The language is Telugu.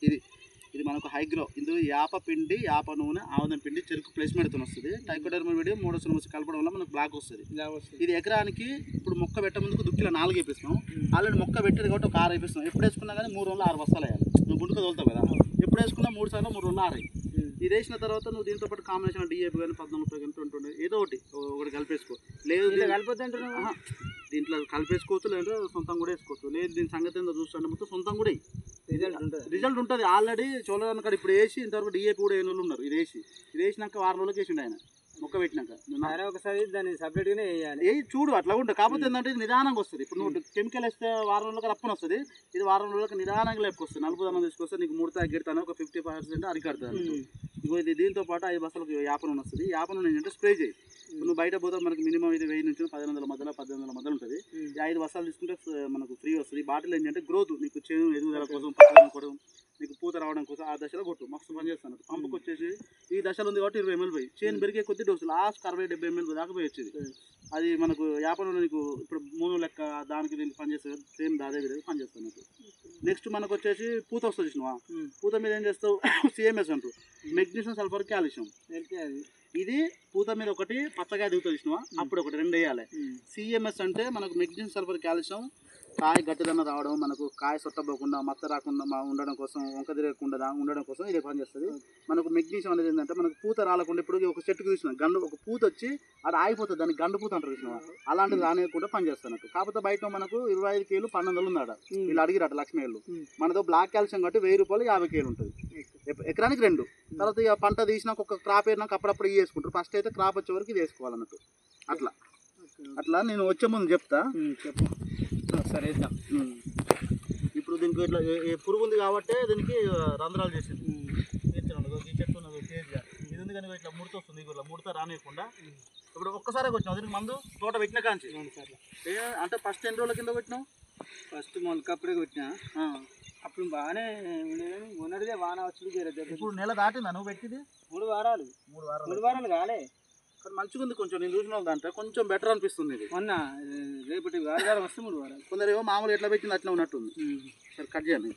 ఇది ఇది మనకు హైగ్రో ఇందులో యాప పిండి యాప నూనె ఆముదం పిండి చెరుకు ప్లేస్మెంట్తో వస్తుంది. ట్రైకోడర్మా వీడియో మోడోసినమస్ కలపడం వల్ల మనకు బ్లాక్ వస్తుంది. ఇది ఎకరానికి ఇప్పుడు మొక్క పెట్టే ముందుకు దుక్కిలో 4 వేపిస్తాం. ఆల్రెడీ మొక్క పెట్టేది కాబట్టి ఒక 6 వేపిస్తాం. ఎప్పుడు వేసుకున్నా కానీ 3 రోజులు 6 బస్తాలు వేయాలి. నువ్వు గుంటుకు తోలుతావు కదా, ఎప్పుడు వేసుకున్నా 3 సార్లు 3 రోజులు 6. ఇది వేసిన తర్వాత నువ్వు దీంతో పాటు కాంబినేషన్ డిఏపి కానీ 14 కానీ 20 ఏదో ఒకటి కలిపేసుకో. లేదు కలిపొద్దు దీంట్లో కలిపేసుకోవచ్చు, లేదంటే సొంతం కూడా వేసుకోవచ్చు. లేదు దీని సంగతి ఏందో చూస్తుంటే మొత్తం సొంతం కూడా రిజల్ట్ ఉంటుంది. ఆల్రెడీ చూడడానికి కాడ ఇప్పుడు వేసి ఇంతవరకు డిఏపి కూడా ఏం ఉన్నారు. ఇది వేసినాక 6 రోజులకి వేసిండు ఆయన మొక్క పెట్టినాక. ఒకసారి దాన్ని సపరేట్గానే వేయాలి. చూడు అట్లా ఉంటుంది. కాకపోతే ఏంటంటే ఇది నిదానంగా వస్తుంది. ఇప్పుడు నువ్వు కెమికల్ వేస్తే 6 రోజులకు రప్పని వస్తుంది. ఇది 6 రోజులకు నిదానంగా లేపుకొస్తుంది. నలుపు దానం తీసుకొస్తే నీకు ముడత గిడతాను ఒక 50% అరికడుతుంది. ఇగో ఇది దీంతో పాటు 5 బస్తాలకు యాప నూనె వస్తుంది. యాప నూనె ఏంటంటే స్ప్రే చేయి. నువ్వు బయట పోతే మనకి మినిమం ఇది 1000 నుంచి 1500 మధ్యలో 1800 మధ్యలో ఉంటుంది. 5 బస్తాలు తీసుకుంటే మనకు ఫ్రీ వస్తుంది. బాటిల్ ఏంటంటే గ్రోత్ నీకు చేను ఎదుగుదల కోసం పచ్చదనం కోసం నీకు పూత రావడం కోసం ఆ దశలో కొట్టు మస్తు పని చేస్తాను. పంపుకు వచ్చేసి ఈ దశలో ఉంది కాబట్టి 20 ml పోయి చేను పెరిగే కొద్ది డోసు లాస్ట్ 60-70 ml దాకా పోయి వచ్చేది. అది మనకు యాప నూనె నీకు ఇప్పుడు 3 లెక్క దానికి దీనికి పనిచేస్తుంది. సేమ్ అదే విధంగా పనిచేస్తాను నీకు. నెక్స్ట్ మనకు వచ్చేసి పూత వస్తుంది చూసినావా, పూత మీద ఏం చేస్తావు సిఎంఎస్ అంటూ మెగ్నీషియం సల్ఫర్ కాల్షియం. ఇది పూత మీద ఒకటి పచ్చగా దిగుతుంది చూసినావా, అప్పుడు ఒకటి 2 వేయాలి. సిఎంఎస్ అంటే మనకు మెగ్నీషియం సల్ఫర్ కాల్షియం కాయ గట్టిదన్న రావడం, మనకు కాయ సొట్టపోకుండా మచ్చ రాకుండా ఉండడం కోసం, వంక తిరగకుండా ఉండడం కోసం ఇదే పని చేస్తుంది. మనకు మెగ్నీషియం అనేది ఏంటంటే మనకు పూత రాలకుండా ఇప్పుడు ఒక చెట్టుకు చూసిన గండు ఒక పూత వచ్చి అది ఆగిపోతుంది, దానికి గండు పూత అంటారు చూసినా, అలాంటిది రానియకుండా పని చేస్తున్నట్టు. కాకపోతే బయట మనకు 25 కేలు 1200 ఉందాడ వీళ్ళు అడిగిరట లక్ష్మీ వాళ్ళు. మనతో బ్లాక్ కాల్షియం కాబట్టి 1000 రూపాయలు 50 కేలు ఉంటుంది ఎకరానికి 2. తర్వాత ఇక పంట తీసినాక ఒక క్రాప్ అయినాక అప్పుడప్పుడు ఇవి వేసుకుంటారు. ఫస్ట్ అయితే క్రాప్ వచ్చే వరకు ఇది వేసుకోవాలన్నట్టు. అట్లా నేను వచ్చే ముందు చెప్తా. సరే ఇప్పుడు దీనికి ఇట్లా పురుగు ఉంది కాబట్టి దీనికి రంధ్రాలు చేసింది. ఈ చెట్టు ఉన్నది తేజ్గా ఇది ఉంది కానీ ఇట్లా ముడత వస్తుంది. ఇట్లా ముడత రానియకుండా ఇప్పుడు ఒక్కసారి వచ్చినావు దీనికి మందు తోట పెట్టిన కాంచి అంటే ఫస్ట్ ఎన్ని రోజుల కింద పెట్టినావు? ఫస్ట్ మొలకప్పుడే కొట్టినా. అప్పుడు బాగానే ఉండేది. ఉన్నదిగా వాన వచ్చి ఇప్పుడు నెల దాటిందా నువ్వు పెట్టింది? 3 వారాలు 3 వారాలు కాలే. కానీ మంచిగా ఉంది. కొంచెం నేను చూసిన దాంట్లో కొంచెం బెటర్ అనిపిస్తుంది. ఇది మొన్న రేపటి వారం వస్తే 3 వారాలు. కొందరు ఏమో మామూలు ఎట్లా పెట్టింది అట్లా ఉన్నట్టుంది. సరే కట్ చేయండి.